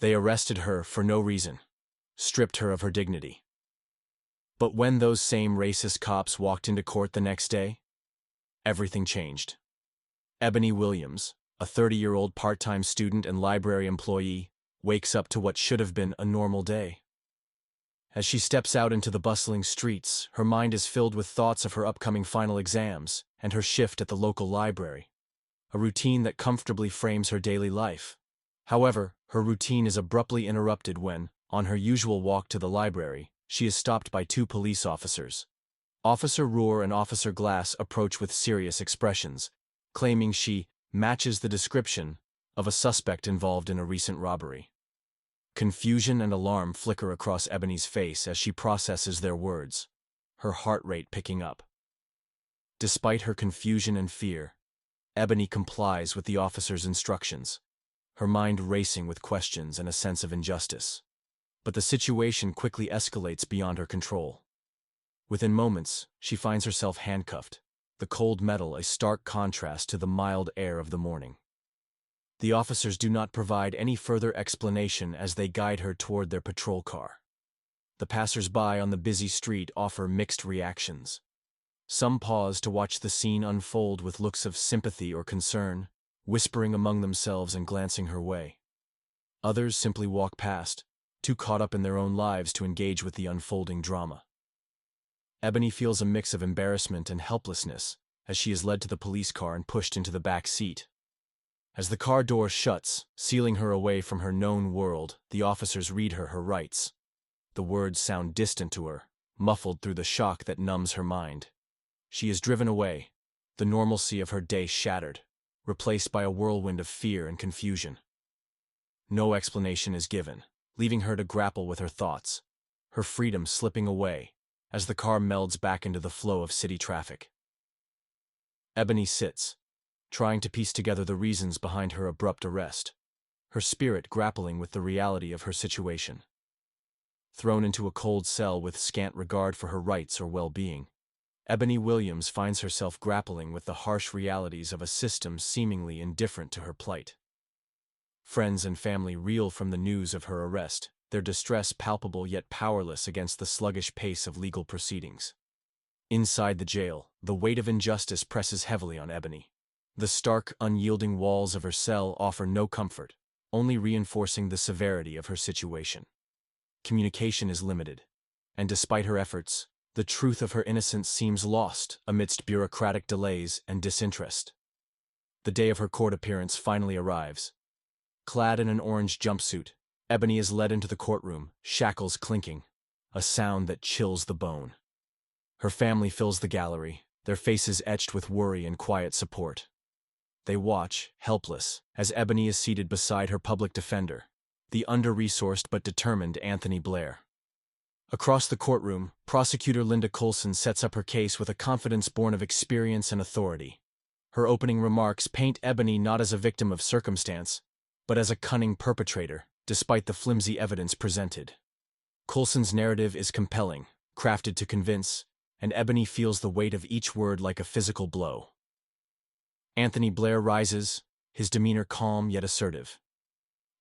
They arrested her for no reason, stripped her of her dignity. But when those same racist cops walked into court the next day, everything changed. Ebony Williams, a 30-year-old part-time student and library employee, wakes up to what should have been a normal day. As she steps out into the bustling streets, her mind is filled with thoughts of her upcoming final exams and her shift at the local library, a routine that comfortably frames her daily life. However, her routine is abruptly interrupted when, on her usual walk to the library, she is stopped by two police officers. Officer Rohr and Officer Glass approach with serious expressions, claiming she matches the description of a suspect involved in a recent robbery. Confusion and alarm flicker across Ebony's face as she processes their words, her heart rate picking up. Despite her confusion and fear, Ebony complies with the officer's instructions, her mind racing with questions and a sense of injustice. But the situation quickly escalates beyond her control. Within moments, she finds herself handcuffed, the cold metal a stark contrast to the mild air of the morning. The officers do not provide any further explanation as they guide her toward their patrol car. The passers-by on the busy street offer mixed reactions. Some pause to watch the scene unfold with looks of sympathy or concern, whispering among themselves and glancing her way. Others simply walk past, too caught up in their own lives to engage with the unfolding drama. Ebony feels a mix of embarrassment and helplessness as she is led to the police car and pushed into the back seat. As the car door shuts, sealing her away from her known world, the officers read her rights. The words sound distant to her, muffled through the shock that numbs her mind. She is driven away, the normalcy of her day shattered, replaced by a whirlwind of fear and confusion. No explanation is given, leaving her to grapple with her thoughts, her freedom slipping away as the car melds back into the flow of city traffic. Ebony sits, trying to piece together the reasons behind her abrupt arrest, her spirit grappling with the reality of her situation. Thrown into a cold cell with scant regard for her rights or well-being, Ebony Williams finds herself grappling with the harsh realities of a system seemingly indifferent to her plight. Friends and family reel from the news of her arrest, their distress palpable yet powerless against the sluggish pace of legal proceedings. Inside the jail, the weight of injustice presses heavily on Ebony. The stark, unyielding walls of her cell offer no comfort, only reinforcing the severity of her situation. Communication is limited, and despite her efforts, the truth of her innocence seems lost amidst bureaucratic delays and disinterest. The day of her court appearance finally arrives. Clad in an orange jumpsuit, Ebony is led into the courtroom, shackles clinking, a sound that chills the bone. Her family fills the gallery, their faces etched with worry and quiet support. They watch, helpless, as Ebony is seated beside her public defender, the under-resourced but determined Anthony Blair. Across the courtroom, prosecutor Linda Coulson sets up her case with a confidence born of experience and authority. Her opening remarks paint Ebony not as a victim of circumstance, but as a cunning perpetrator, despite the flimsy evidence presented. Coulson's narrative is compelling, crafted to convince, and Ebony feels the weight of each word like a physical blow. Anthony Blair rises, his demeanor calm yet assertive.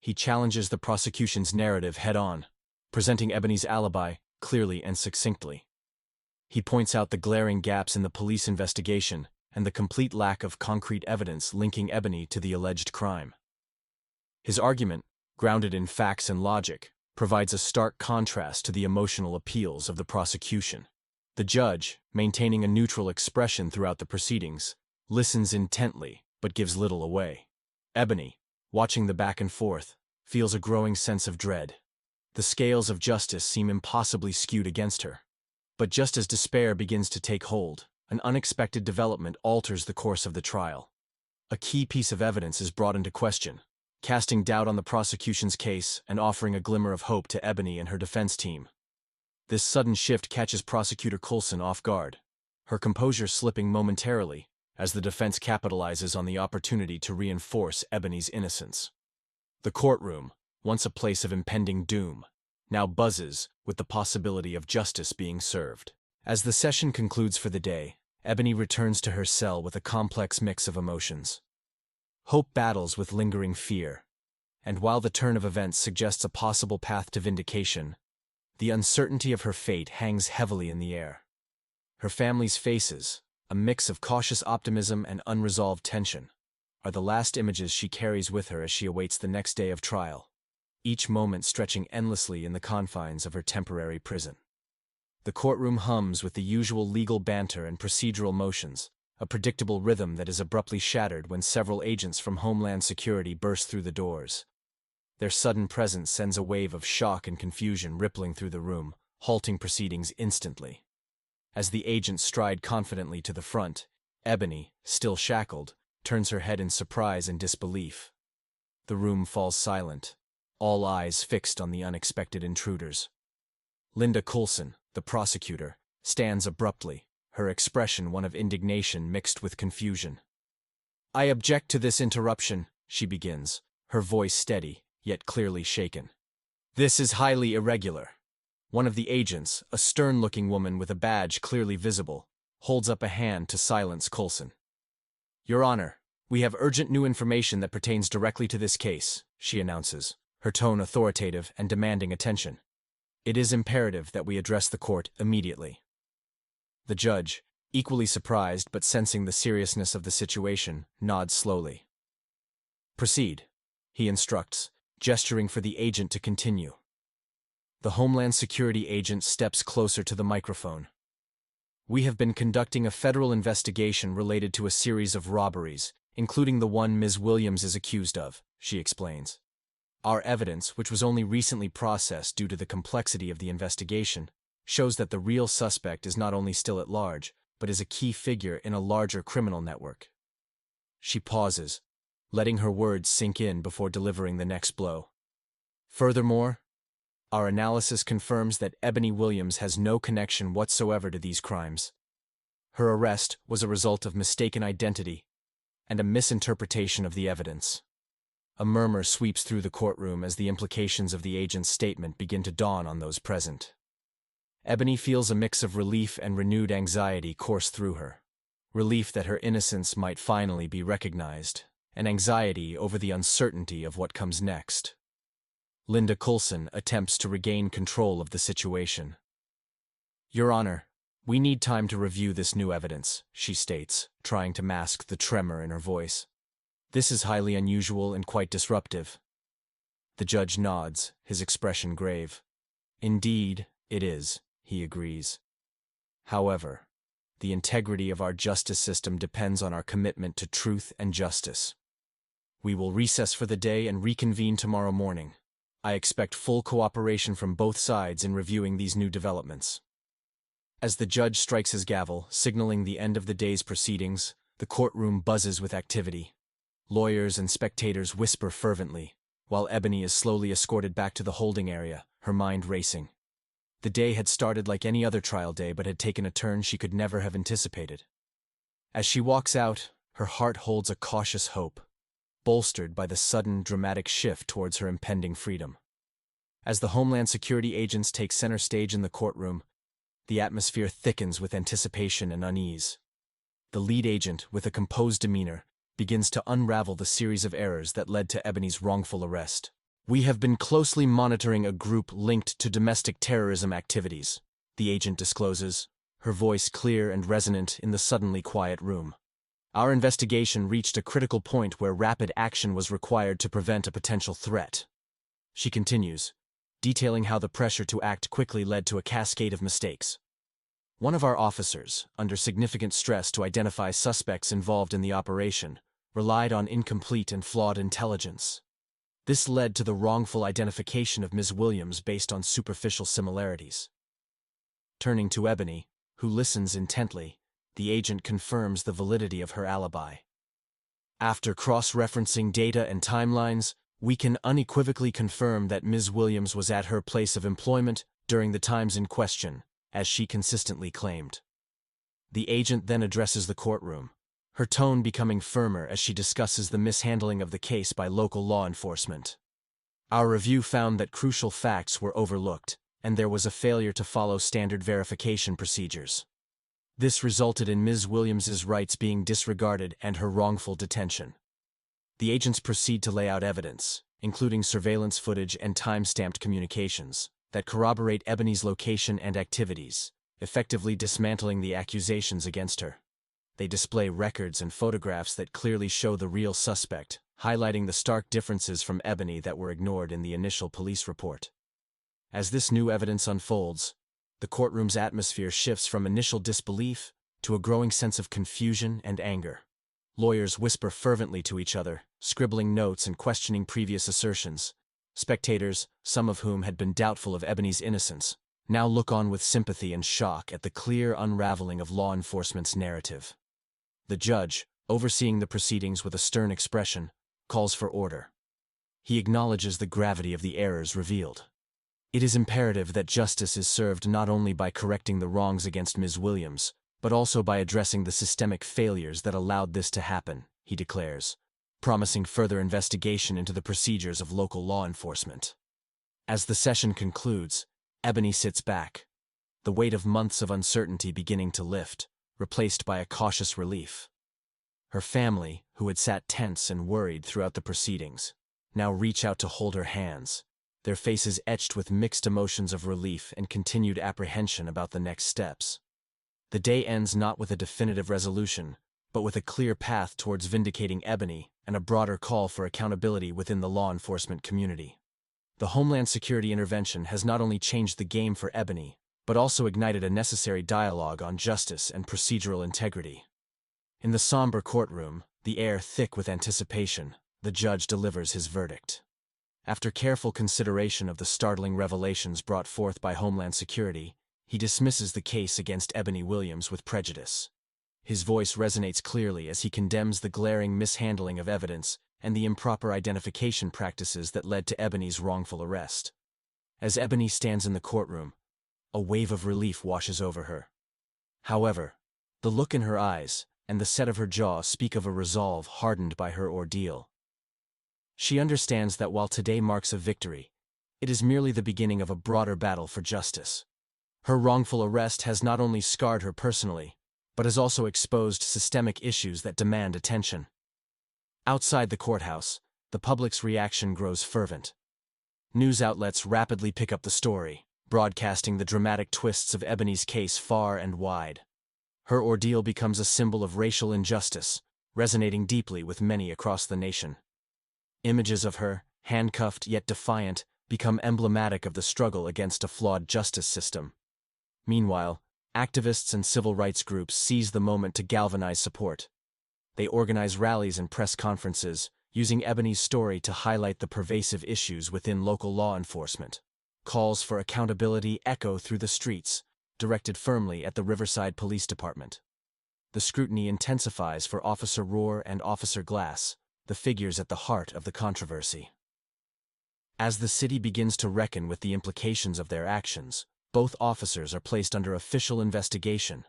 He challenges the prosecution's narrative head-on, presenting Ebony's alibi clearly and succinctly. He points out the glaring gaps in the police investigation and the complete lack of concrete evidence linking Ebony to the alleged crime. His argument, grounded in facts and logic, provides a stark contrast to the emotional appeals of the prosecution. The judge, maintaining a neutral expression throughout the proceedings, listens intently but gives little away. Ebony, watching the back and forth, feels a growing sense of dread. The scales of justice seem impossibly skewed against her. But just as despair begins to take hold, an unexpected development alters the course of the trial. A key piece of evidence is brought into question, casting doubt on the prosecution's case and offering a glimmer of hope to Ebony and her defense team. This sudden shift catches Prosecutor Coulson off guard, her composure slipping momentarily as the defense capitalizes on the opportunity to reinforce Ebony's innocence. The courtroom, once a place of impending doom, now buzzes with the possibility of justice being served. As the session concludes for the day, Ebony returns to her cell with a complex mix of emotions. Hope battles with lingering fear. and while the turn of events suggests a possible path to vindication, the uncertainty of her fate hangs heavily in the air. Her family's faces, a mix of cautious optimism and unresolved tension, are the last images she carries with her as she awaits the next day of trial, each moment stretching endlessly in the confines of her temporary prison. The courtroom hums with the usual legal banter and procedural motions, a predictable rhythm that is abruptly shattered when several agents from Homeland Security burst through the doors. Their sudden presence sends a wave of shock and confusion rippling through the room, halting proceedings instantly. As the agents stride confidently to the front, Ebony, still shackled, turns her head in surprise and disbelief. The room falls silent, all eyes fixed on the unexpected intruders. Linda Coulson, the prosecutor, stands abruptly, her expression one of indignation mixed with confusion. "I object to this interruption," she begins, her voice steady, yet clearly shaken. "This is highly irregular." One of the agents, a stern-looking woman with a badge clearly visible, holds up a hand to silence Coulson. "Your Honor, we have urgent new information that pertains directly to this case," she announces, her tone authoritative and demanding attention. "It is imperative that we address the court immediately." The judge, equally surprised but sensing the seriousness of the situation, nods slowly. "Proceed," he instructs, gesturing for the agent to continue. The Homeland Security agent steps closer to the microphone. "We have been conducting a federal investigation related to a series of robberies, including the one Ms. Williams is accused of," she explains. "Our evidence, which was only recently processed due to the complexity of the investigation, shows that the real suspect is not only still at large, but is a key figure in a larger criminal network." She pauses, letting her words sink in before delivering the next blow. "Furthermore, our analysis confirms that Ebony Williams has no connection whatsoever to these crimes. Her arrest was a result of mistaken identity and a misinterpretation of the evidence." A murmur sweeps through the courtroom as the implications of the agent's statement begin to dawn on those present. Ebony feels a mix of relief and renewed anxiety course through her. Relief that her innocence might finally be recognized, and anxiety over the uncertainty of what comes next. Linda Coulson attempts to regain control of the situation. "Your Honor, we need time to review this new evidence," she states, trying to mask the tremor in her voice. "This is highly unusual and quite disruptive." The judge nods, his expression grave. "Indeed, it is," he agrees. "However, the integrity of our justice system depends on our commitment to truth and justice. We will recess for the day and reconvene tomorrow morning. I expect full cooperation from both sides in reviewing these new developments." As the judge strikes his gavel, signaling the end of the day's proceedings, the courtroom buzzes with activity. Lawyers and spectators whisper fervently, while Ebony is slowly escorted back to the holding area, her mind racing. The day had started like any other trial day but had taken a turn she could never have anticipated. As she walks out, her heart holds a cautious hope, bolstered by the sudden, dramatic shift towards her impending freedom. As the Homeland Security agents take center stage in the courtroom, the atmosphere thickens with anticipation and unease. The lead agent, with a composed demeanor, begins to unravel the series of errors that led to Ebony's wrongful arrest. "We have been closely monitoring a group linked to domestic terrorism activities," the agent discloses, her voice clear and resonant in the suddenly quiet room. "Our investigation reached a critical point where rapid action was required to prevent a potential threat." She continues, detailing how the pressure to act quickly led to a cascade of mistakes. "One of our officers, under significant stress to identify suspects involved in the operation, relied on incomplete and flawed intelligence. This led to the wrongful identification of Ms. Williams based on superficial similarities." Turning to Ebony, who listens intently, the agent confirms the validity of her alibi. "After cross-referencing data and timelines, we can unequivocally confirm that Ms. Williams was at her place of employment during the times in question, as she consistently claimed." The agent then addresses the courtroom, her tone becoming firmer as she discusses the mishandling of the case by local law enforcement. "Our review found that crucial facts were overlooked, and there was a failure to follow standard verification procedures. This resulted in Ms. Williams's rights being disregarded and her wrongful detention." The agents proceed to lay out evidence, including surveillance footage and time-stamped communications, that corroborate Ebony's location and activities, effectively dismantling the accusations against her. They display records and photographs that clearly show the real suspect, highlighting the stark differences from Ebony that were ignored in the initial police report. As this new evidence unfolds, the courtroom's atmosphere shifts from initial disbelief to a growing sense of confusion and anger. Lawyers whisper fervently to each other, scribbling notes and questioning previous assertions. Spectators, some of whom had been doubtful of Ebony's innocence, now look on with sympathy and shock at the clear unraveling of law enforcement's narrative. The judge, overseeing the proceedings with a stern expression, calls for order. He acknowledges the gravity of the errors revealed. It is imperative that justice is served not only by correcting the wrongs against Ms. Williams, but also by addressing the systemic failures that allowed this to happen, he declares, promising further investigation into the procedures of local law enforcement. As the session concludes, Ebony sits back, the weight of months of uncertainty beginning to lift, replaced by a cautious relief. Her family, who had sat tense and worried throughout the proceedings, now reach out to hold her hands, their faces etched with mixed emotions of relief and continued apprehension about the next steps. The day ends not with a definitive resolution, but with a clear path towards vindicating Ebony and a broader call for accountability within the law enforcement community. The Homeland Security intervention has not only changed the game for Ebony, but also ignited a necessary dialogue on justice and procedural integrity. In the somber courtroom, the air thick with anticipation, the judge delivers his verdict. After careful consideration of the startling revelations brought forth by Homeland Security, he dismisses the case against Ebony Williams with prejudice. His voice resonates clearly as he condemns the glaring mishandling of evidence and the improper identification practices that led to Ebony's wrongful arrest. As Ebony stands in the courtroom, a wave of relief washes over her. However, the look in her eyes and the set of her jaw speak of a resolve hardened by her ordeal. She understands that while today marks a victory, it is merely the beginning of a broader battle for justice. Her wrongful arrest has not only scarred her personally, but has also exposed systemic issues that demand attention. Outside the courthouse, the public's reaction grows fervent. News outlets rapidly pick up the story, broadcasting the dramatic twists of Ebony's case far and wide. Her ordeal becomes a symbol of racial injustice, resonating deeply with many across the nation. Images of her, handcuffed yet defiant, become emblematic of the struggle against a flawed justice system. Meanwhile, activists and civil rights groups seize the moment to galvanize support. They organize rallies and press conferences, using Ebony's story to highlight the pervasive issues within local law enforcement. Calls for accountability echo through the streets, directed firmly at the Riverside Police Department. The scrutiny intensifies for Officer Rohr and Officer Glass, the figures at the heart of the controversy. As the city begins to reckon with the implications of their actions, both officers are placed under official investigation.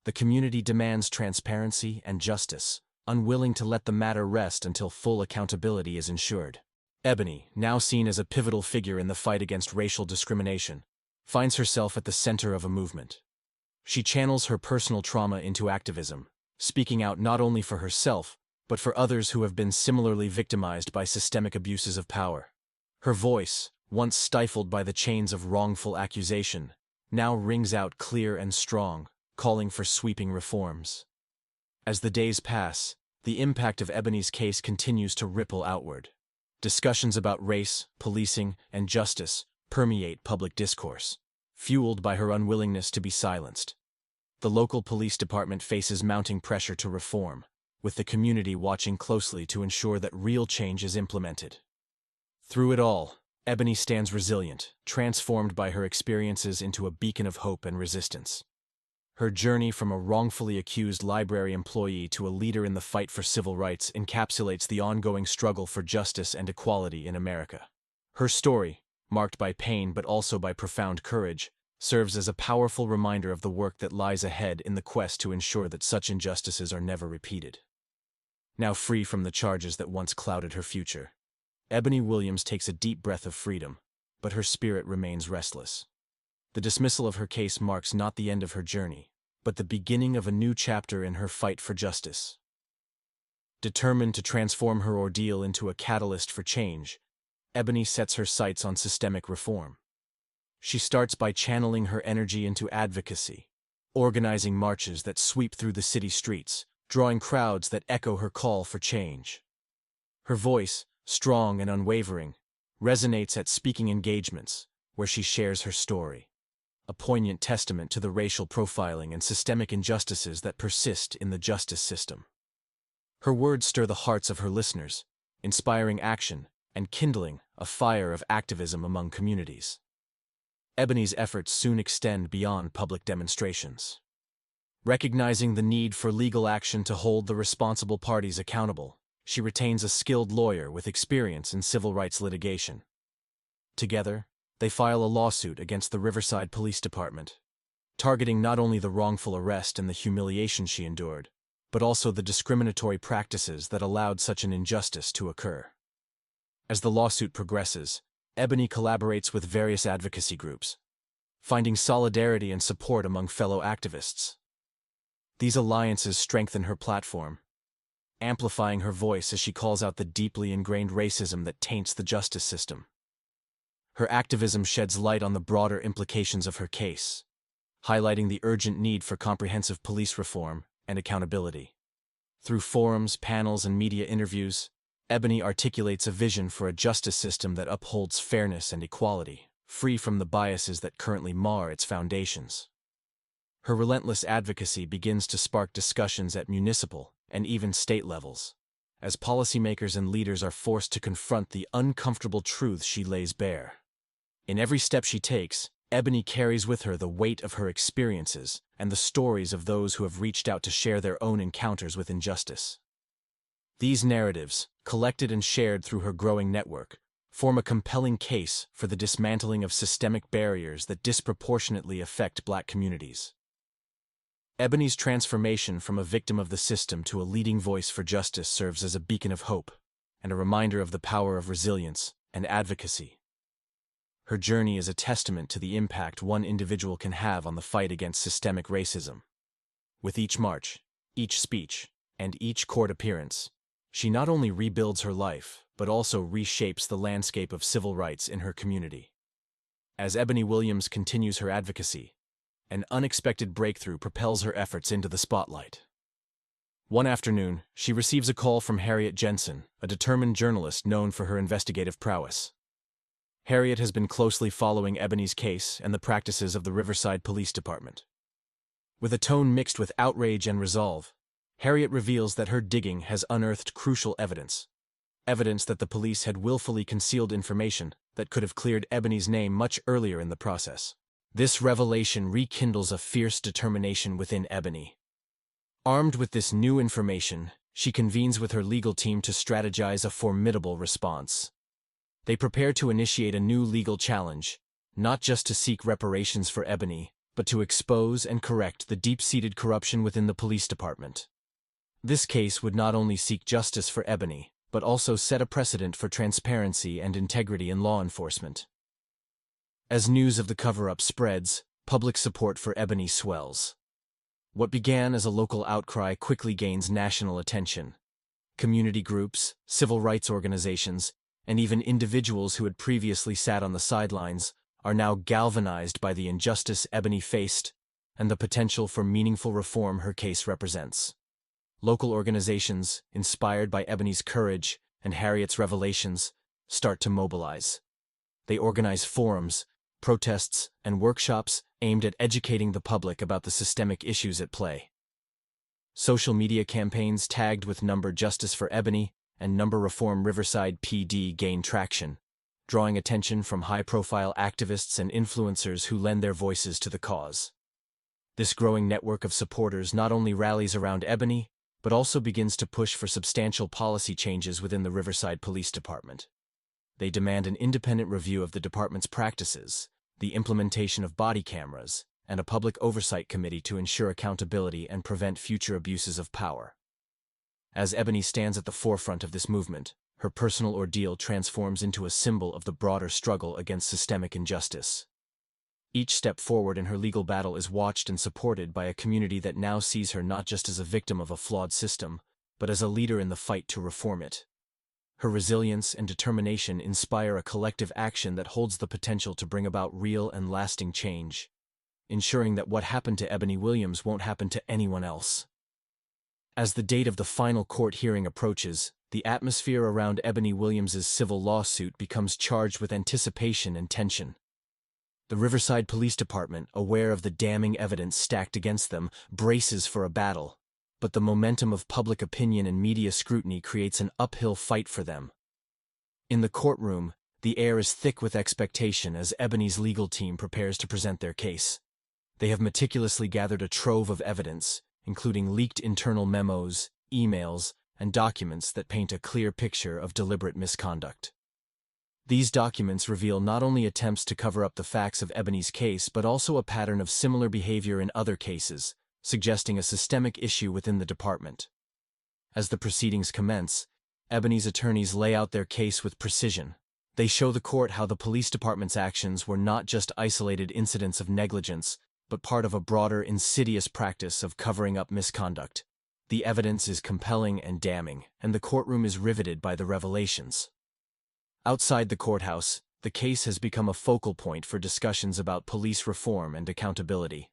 The community demands transparency and justice, unwilling to let the matter rest until full accountability is ensured. Ebony, now seen as a pivotal figure in the fight against racial discrimination, finds herself at the center of a movement. She channels her personal trauma into activism, speaking out not only for herself, but for others who have been similarly victimized by systemic abuses of power. Her voice, once stifled by the chains of wrongful accusation, now rings out clear and strong, calling for sweeping reforms. As the days pass, the impact of Ebony's case continues to ripple outward. Discussions about race, policing, and justice permeate public discourse, fueled by her unwillingness to be silenced. The local police department faces mounting pressure to reform, with the community watching closely to ensure that real change is implemented. Through it all, Ebony stands resilient, transformed by her experiences into a beacon of hope and resistance. Her journey from a wrongfully accused library employee to a leader in the fight for civil rights encapsulates the ongoing struggle for justice and equality in America. Her story, marked by pain but also by profound courage, serves as a powerful reminder of the work that lies ahead in the quest to ensure that such injustices are never repeated. Now free from the charges that once clouded her future, Ebony Williams takes a deep breath of freedom, but her spirit remains restless. The dismissal of her case marks not the end of her journey, but the beginning of a new chapter in her fight for justice. Determined to transform her ordeal into a catalyst for change, Ebony sets her sights on systemic reform. She starts by channeling her energy into advocacy, organizing marches that sweep through the city streets, drawing crowds that echo her call for change. Her voice, strong and unwavering, resonates at speaking engagements, where she shares her story, a poignant testament to the racial profiling and systemic injustices that persist in the justice system. Her words stir the hearts of her listeners, inspiring action and kindling a fire of activism among communities. Ebony's efforts soon extend beyond public demonstrations. Recognizing the need for legal action to hold the responsible parties accountable, she retains a skilled lawyer with experience in civil rights litigation. Together, they file a lawsuit against the Riverside Police Department, targeting not only the wrongful arrest and the humiliation she endured, but also the discriminatory practices that allowed such an injustice to occur. As the lawsuit progresses, Ebony collaborates with various advocacy groups, finding solidarity and support among fellow activists. These alliances strengthen her platform, amplifying her voice as she calls out the deeply ingrained racism that taints the justice system. Her activism sheds light on the broader implications of her case, highlighting the urgent need for comprehensive police reform and accountability. Through forums, panels, and media interviews, Ebony articulates a vision for a justice system that upholds fairness and equality, free from the biases that currently mar its foundations. Her relentless advocacy begins to spark discussions at municipal and even state levels, as policymakers and leaders are forced to confront the uncomfortable truths she lays bare. In every step she takes, Ebony carries with her the weight of her experiences and the stories of those who have reached out to share their own encounters with injustice. These narratives, collected and shared through her growing network, form a compelling case for the dismantling of systemic barriers that disproportionately affect Black communities. Ebony's transformation from a victim of the system to a leading voice for justice serves as a beacon of hope and a reminder of the power of resilience and advocacy. Her journey is a testament to the impact one individual can have on the fight against systemic racism. With each march, each speech, and each court appearance, she not only rebuilds her life, but also reshapes the landscape of civil rights in her community. As Ebony Williams continues her advocacy, an unexpected breakthrough propels her efforts into the spotlight. One afternoon, she receives a call from Harriet Jensen, a determined journalist known for her investigative prowess. Harriet has been closely following Ebony's case and the practices of the Riverside Police Department. With a tone mixed with outrage and resolve, Harriet reveals that her digging has unearthed crucial evidence that the police had willfully concealed information that could have cleared Ebony's name much earlier in the process. This revelation rekindles a fierce determination within Ebony. Armed with this new information, she convenes with her legal team to strategize a formidable response. They prepare to initiate a new legal challenge, not just to seek reparations for Ebony, but to expose and correct the deep-seated corruption within the police department. This case would not only seek justice for Ebony, but also set a precedent for transparency and integrity in law enforcement. As news of the cover-up spreads, public support for Ebony swells. What began as a local outcry quickly gains national attention. Community groups, civil rights organizations, and even individuals who had previously sat on the sidelines are now galvanized by the injustice Ebony faced and the potential for meaningful reform her case represents. Local organizations, inspired by Ebony's courage and Harriet's revelations, start to mobilize. They organize forums, protests, and workshops aimed at educating the public about the systemic issues at play. Social media campaigns tagged with Number Justice for Ebony and Number Reform Riverside PD gain traction, drawing attention from high-profile activists and influencers who lend their voices to the cause. This growing network of supporters not only rallies around Ebony, but also begins to push for substantial policy changes within the Riverside Police Department. They demand an independent review of the department's practices, the implementation of body cameras, and a public oversight committee to ensure accountability and prevent future abuses of power. As Ebony stands at the forefront of this movement, her personal ordeal transforms into a symbol of the broader struggle against systemic injustice. Each step forward in her legal battle is watched and supported by a community that now sees her not just as a victim of a flawed system, but as a leader in the fight to reform it. Her resilience and determination inspire a collective action that holds the potential to bring about real and lasting change, ensuring that what happened to Ebony Williams won't happen to anyone else. As the date of the final court hearing approaches, the atmosphere around Ebony Williams's civil lawsuit becomes charged with anticipation and tension. The Riverside Police Department, aware of the damning evidence stacked against them, braces for a battle, but the momentum of public opinion and media scrutiny creates an uphill fight for them. In the courtroom, the air is thick with expectation as Ebony's legal team prepares to present their case. They have meticulously gathered a trove of evidence, including leaked internal memos, emails, and documents that paint a clear picture of deliberate misconduct. These documents reveal not only attempts to cover up the facts of Ebony's case but also a pattern of similar behavior in other cases, suggesting a systemic issue within the department. As the proceedings commence, Ebony's attorneys lay out their case with precision. They show the court how the police department's actions were not just isolated incidents of negligence, but part of a broader, insidious practice of covering up misconduct. The evidence is compelling and damning, and the courtroom is riveted by the revelations. Outside the courthouse, the case has become a focal point for discussions about police reform and accountability.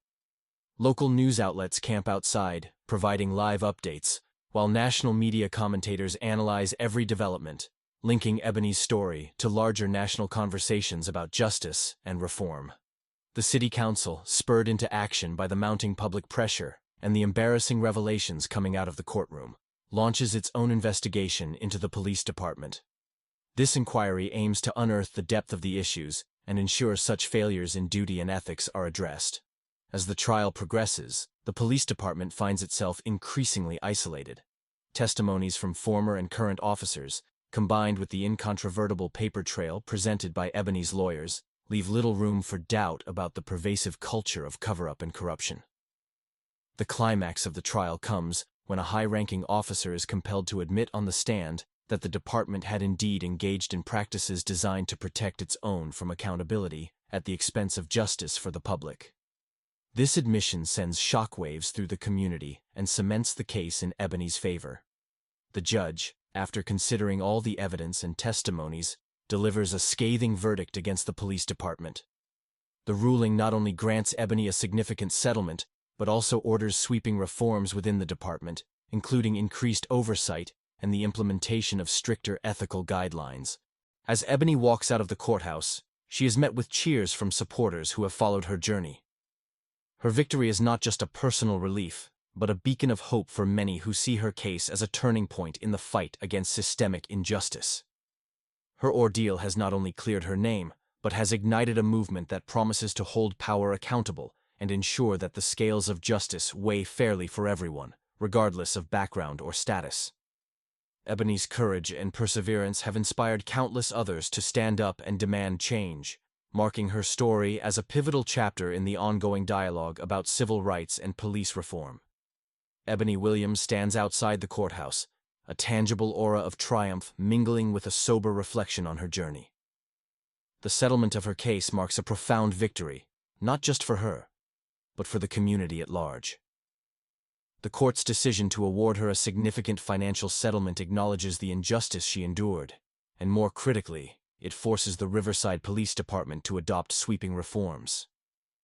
Local news outlets camp outside, providing live updates, while national media commentators analyze every development, linking Ebony's story to larger national conversations about justice and reform. The city council, spurred into action by the mounting public pressure and the embarrassing revelations coming out of the courtroom, launches its own investigation into the police department. This inquiry aims to unearth the depth of the issues and ensure such failures in duty and ethics are addressed. As the trial progresses, the police department finds itself increasingly isolated. Testimonies from former and current officers, combined with the incontrovertible paper trail presented by Ebony's lawyers, leave little room for doubt about the pervasive culture of cover-up and corruption. The climax of the trial comes when a high-ranking officer is compelled to admit on the stand that the department had indeed engaged in practices designed to protect its own from accountability at the expense of justice for the public. This admission sends shockwaves through the community and cements the case in Ebony's favor. The judge, after considering all the evidence and testimonies, delivers a scathing verdict against the police department. The ruling not only grants Ebony a significant settlement, but also orders sweeping reforms within the department, including increased oversight and the implementation of stricter ethical guidelines. As Ebony walks out of the courthouse, she is met with cheers from supporters who have followed her journey. Her victory is not just a personal relief, but a beacon of hope for many who see her case as a turning point in the fight against systemic injustice. Her ordeal has not only cleared her name, but has ignited a movement that promises to hold power accountable and ensure that the scales of justice weigh fairly for everyone, regardless of background or status. Ebony's courage and perseverance have inspired countless others to stand up and demand change, marking her story as a pivotal chapter in the ongoing dialogue about civil rights and police reform. Ebony Williams stands outside the courthouse, a tangible aura of triumph mingling with a sober reflection on her journey. The settlement of her case marks a profound victory, not just for her, but for the community at large. The court's decision to award her a significant financial settlement acknowledges the injustice she endured, and more critically, it forces the Riverside Police Department to adopt sweeping reforms.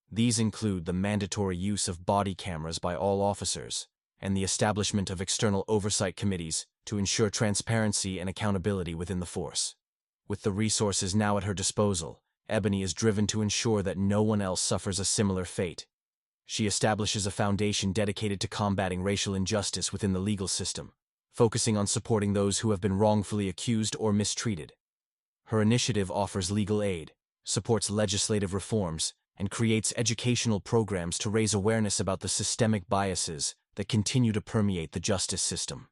These include the mandatory use of body cameras by all officers, and the establishment of external oversight committees to ensure transparency and accountability within the force. With the resources now at her disposal, Ebony is driven to ensure that no one else suffers a similar fate. She establishes a foundation dedicated to combating racial injustice within the legal system, focusing on supporting those who have been wrongfully accused or mistreated. Her initiative offers legal aid, supports legislative reforms, and creates educational programs to raise awareness about the systemic biases that continue to permeate the justice system.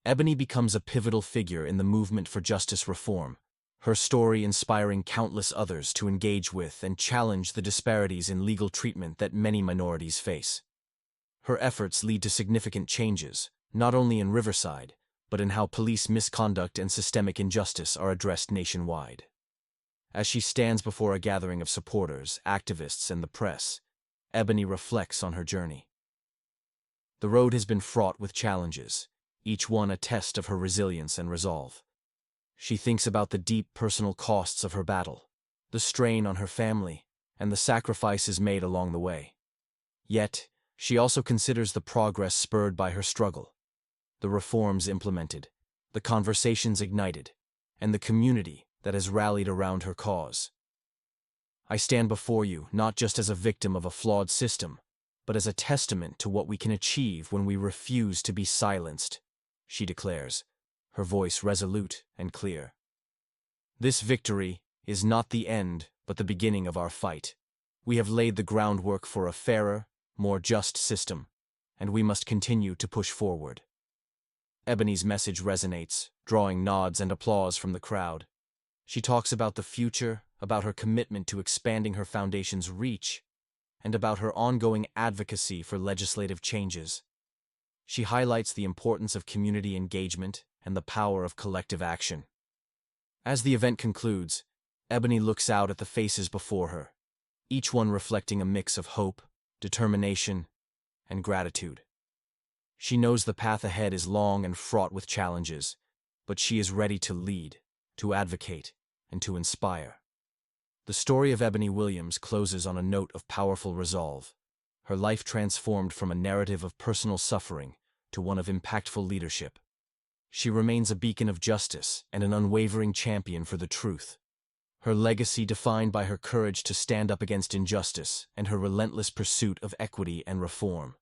Ebony becomes a pivotal figure in the movement for justice reform, her story inspiring countless others to engage with and challenge the disparities in legal treatment that many minorities face. Her efforts lead to significant changes, not only in Riverside, but in how police misconduct and systemic injustice are addressed nationwide. As she stands before a gathering of supporters, activists, and the press, Ebony reflects on her journey. The road has been fraught with challenges, each one a test of her resilience and resolve. She thinks about the deep personal costs of her battle, the strain on her family, and the sacrifices made along the way. Yet, she also considers the progress spurred by her struggle, the reforms implemented, the conversations ignited, and the community that has rallied around her cause. I stand before you not just as a victim of a flawed system, but as a testament to what we can achieve when we refuse to be silenced, she declares, her voice resolute and clear. This victory is not the end, but the beginning of our fight. We have laid the groundwork for a fairer, more just system, and we must continue to push forward. Ebony's message resonates, drawing nods and applause from the crowd. She talks about the future, about her commitment to expanding her foundation's reach, and about her ongoing advocacy for legislative changes. She highlights the importance of community engagement and the power of collective action. As the event concludes, Ebony looks out at the faces before her, each one reflecting a mix of hope, determination, and gratitude. She knows the path ahead is long and fraught with challenges, but she is ready to lead, to advocate, and to inspire. The story of Ebony Williams closes on a note of powerful resolve, her life transformed from a narrative of personal suffering to one of impactful leadership. She remains a beacon of justice and an unwavering champion for the truth. Her legacy defined by her courage to stand up against injustice and her relentless pursuit of equity and reform.